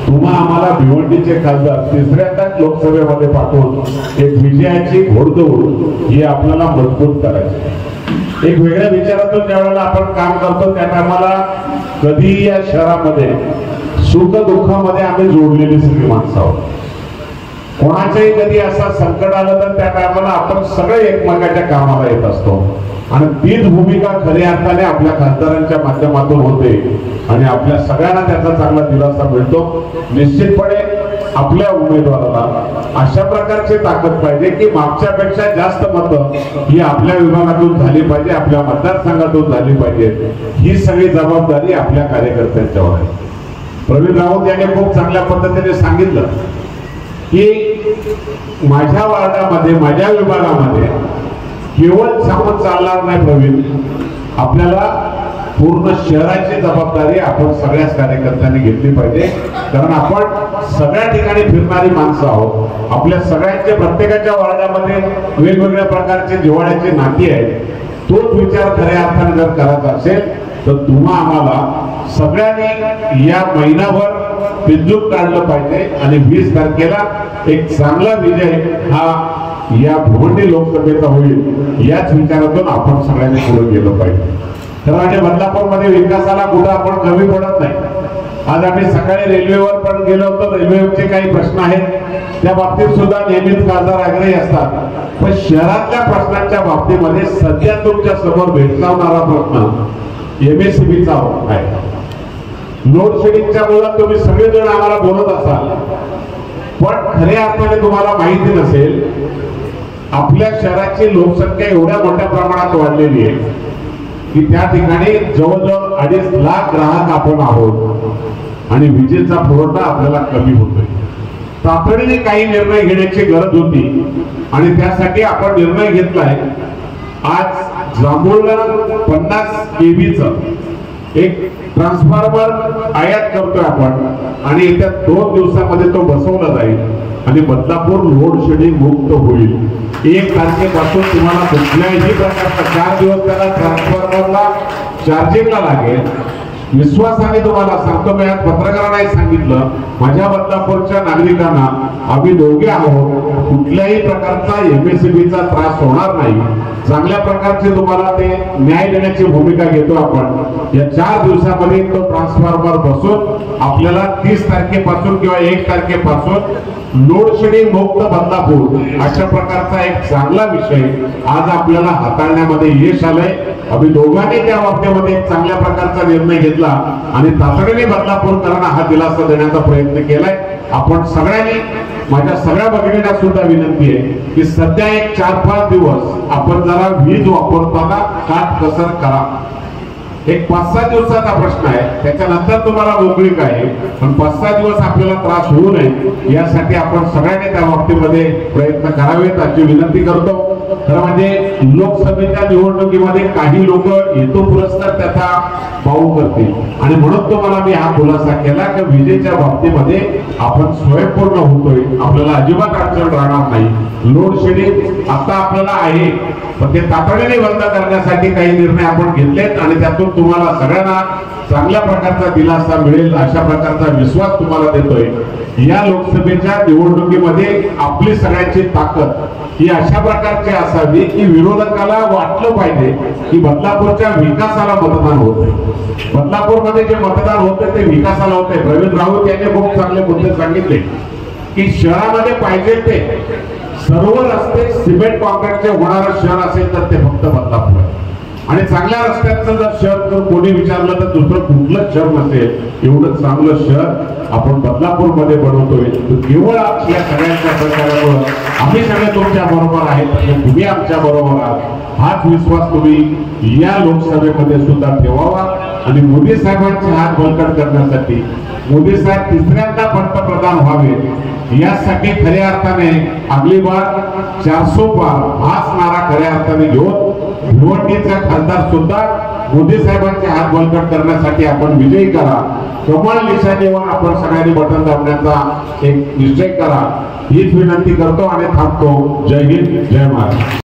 तुम्हा आम्हाला भिवंडीचे खासदार तिसऱ्यांदाच लोकसभेमध्ये पाठवून एक विजयाची घोडदौड ही आपल्याला मजबूत करायची। एक वेगळ्या विचारातून ज्यावेळेला आपण काम करतो त्या टायमाला कधी या शहरामध्ये सुख दुःखामध्ये आम्ही जोडलेली सगळी माणसं आहोत। कोणाच्याही कधी असा संकट आलं तर त्या टायमाला आपण सगळे एकमेकाच्या कामाला येत असतो आणि तीच भूमिका खऱ्या अर्थाने आपल्या खासदारांच्या माध्यमातून होते आणि आपल्या सगळ्यांना त्याचा चांगला दिलासा मिळतो। निश्चितपणे आपल्या उमेदवाराला अशा प्रकारची ताकद पाहिजे की मागच्यापेक्षा जास्त मतं ही आपल्या विभागातून झाली पाहिजे, आपल्या मतदारसंघातून झाली पाहिजे। ही सगळी जबाबदारी आपल्या कार्यकर्त्यांच्यावर आहे। प्रवीण राऊत यांनी खूप चांगल्या पद्धतीने सांगितलं की माझ्या वार्डामध्ये माझ्या विभागामध्ये केवळ सांगून चालणार नाही प्रवीण, आपल्याला पूर्ण शहराची जबाबदारी आपण सगळ्याच कार्यकर्त्यांनी घेतली पाहिजे। कारण आपण सगळ्या ठिकाणी फिरणारी माणसं आहोत। आपल्या सगळ्यांचे प्रत्येकाच्या वार्डामध्ये वेगवेगळ्या प्रकारचे जिव्हाळ्याची नाती आहेत। तोच विचार खऱ्या अर्थाने जर करायचा असेल तर तुम्हा आम्हाला सगळ्यांनी या महिनाभर पिंजून काढलं पाहिजे आणि 20 तारखेला एक चांगला विजय हा या भिवंडी लोकसभेचा होईल याच विचारातून आपण सगळ्यांनी पुढे गेलो पाहिजे। तर म्हणजे बदलापूरमध्ये विकासाला कुठं आपण कमी पडत नाही। आज आम्ही सकाळी रेल्वेवर पण गेलो होतो, रेल्वेचे काही प्रश्न आहेत त्या बाबतीत सुद्धा नेहमीच खासदार आग्रही असतात, पण शहरातल्या प्रश्नांच्या बाबतीमध्ये सध्या तुमच्या समोर भेडसावणारा प्रश्न एमएससीबीचा आहे। लोड शेडिंगच्या मुळे तुम्ही सगळेजण आम्हाला बोलत असाल, पण खऱ्या अर्थाने तुम्हाला माहिती नसेल आपल्या शहराची लोकसंख्या एवढ्या मोठ्या प्रमाणात वाढलेली आहे की त्या ठिकाणी जवळजवळ 2.5 लाख ग्राहक आपण आहोत आणि विजेचा पुरवठा आपल्याला कमी होतोय। तातडीने काही निर्णय घेण्याची गरज होती आणि त्यासाठी आपण निर्णय घेतलाय। आज जांभूळला 50 केव्हीचं एक ट्रान्सफॉर्मर आयात करतोय आपण आणि येत्या 2 दिवसामध्ये तो बसवला जाईल आणि बदलापूर लोड शेडिंग मुक्त होईल। 1 तारखेपासून तुम्हाला कुठल्याही प्रकारचा 4 दिवस त्याला ट्रान्सफॉर्मरला चार्जिंगला लागेल। विश्वासाने तुम्हाला सांगतो, मी आज पत्रकारांना सांगितलं माझ्या बदलापूरच्या नागरिकांना आम्ही दोघे आहोत, कुठल्याही प्रकारचा एमएससीबीचा त्रास होणार नाही। चांगल्या प्रकारचे तुम्हाला ते न्याय देण्याची भूमिका घेतो आपण। या 4 दिवसामध्ये तो ट्रान्सफॉर्मर बसून आपल्याला 30 तारखेपासून किंवा 1 तारखेपासून लोड शेडिंग मुक्त बदलापूर अशा प्रकारचा एक चांगला विषय आज आपल्याला हाताळण्यामध्ये यश आलंय। आम्ही दोघांनी त्या बाबतीमध्ये एक चांगल्या प्रकारचा निर्णय घेतला आणि तातडीने बदलापूरकरांना हा दिलासा देण्याचा प्रयत्न केलाय। आपण सगळ्यांनी माझ्या सगळ्या भगिनींना सुद्धा विनंती आहे की सध्या एक 4-5 दिवस आपण जरा वीज वापरताना काटकसर करा। एक 5-6 दिवसाचा प्रश्न आहे, त्याच्यानंतर तुम्हाला मोकळीक आहे, पण 5-6 दिवस आपल्याला त्रास होऊ नये यासाठी आपण सगळ्यांनी त्या बाबतीमध्ये प्रयत्न करावेत अशी विनंती करतो। खरं म्हणजे लोकसभेच्या निवडणुकीमध्ये काही लोक हेतू पुरस्कार त्याचा पाऊ करतील आणि म्हणून तुम्हाला मी हा खुलासा केला की विजेच्या बाबतीमध्ये आपण स्वयंपूर्ण होतोय, आपल्याला अजिबात अडचण राहणार नाही। लोड शेडिंग आता आपल्याला आहे पण ते तातडीने बंद करण्यासाठी काही निर्णय आपण घेतलेत आणि त्यातून तुम्हाला सगळ्यांना चांगल्या प्रकारचा दिलासा मिळेल अशा प्रकारचा विश्वास तुम्हाला देतोय। या लोकसभेच्या निवडणुकीमध्ये आपली सगळ्यांची ताकद ही अशा प्रकारची असावी की विरोधकाला वाटलं पाहिजे की बदलापूरच्या विकासाला मतदान होतंय। बदलापूरमध्ये जे मतदान होतंय ते विकासाला होतंय। प्रवीण राऊत यांनी खूप चांगले मुद्दे सांगितले की शहरामध्ये पाहिजे ते सर्व रस्ते सिमेंट कॉन्क्रीटचे होणारं शहर असेल तर ते फक्त बदलापूर आहे आणि चांगल्या रस्त्याचं जर शहर जर कोणी विचारलं तर दुसरं कुठलंच शहर नसेल एवढं चांगलं शहर आपण बदलापूरमध्ये बनवतोय। केवळ आपल्या सगळ्यांच्या सहकार्यामुळे आम्ही सगळे तुमच्या बरोबर आहेत आणि तुम्ही आमच्या बरोबर आहात हाच विश्वास तुम्ही या लोकसभेमध्ये सुद्धा ठेवावा आणि मोदी साहेबांचे हात बळकट करण्यासाठी मोदी साहेब तिसऱ्यांदा पंतप्रधान व्हावे यासाठी खऱ्या अर्थाने अगली बार 400 पार हाच नारा खऱ्या अर्थाने घेऊन भिवंडीचा खासदार सुद्धा मोदी साहेबांचे हात बळकट करण्यासाठी आपण विजयी करा। कमळ निशाणीवर आपण सगळ्यांनी बटन दाबण्याचा एक निश्चय करा हीच विनंती करतो आणि थांबतो। जय हिंद, जय महाराष्ट्र।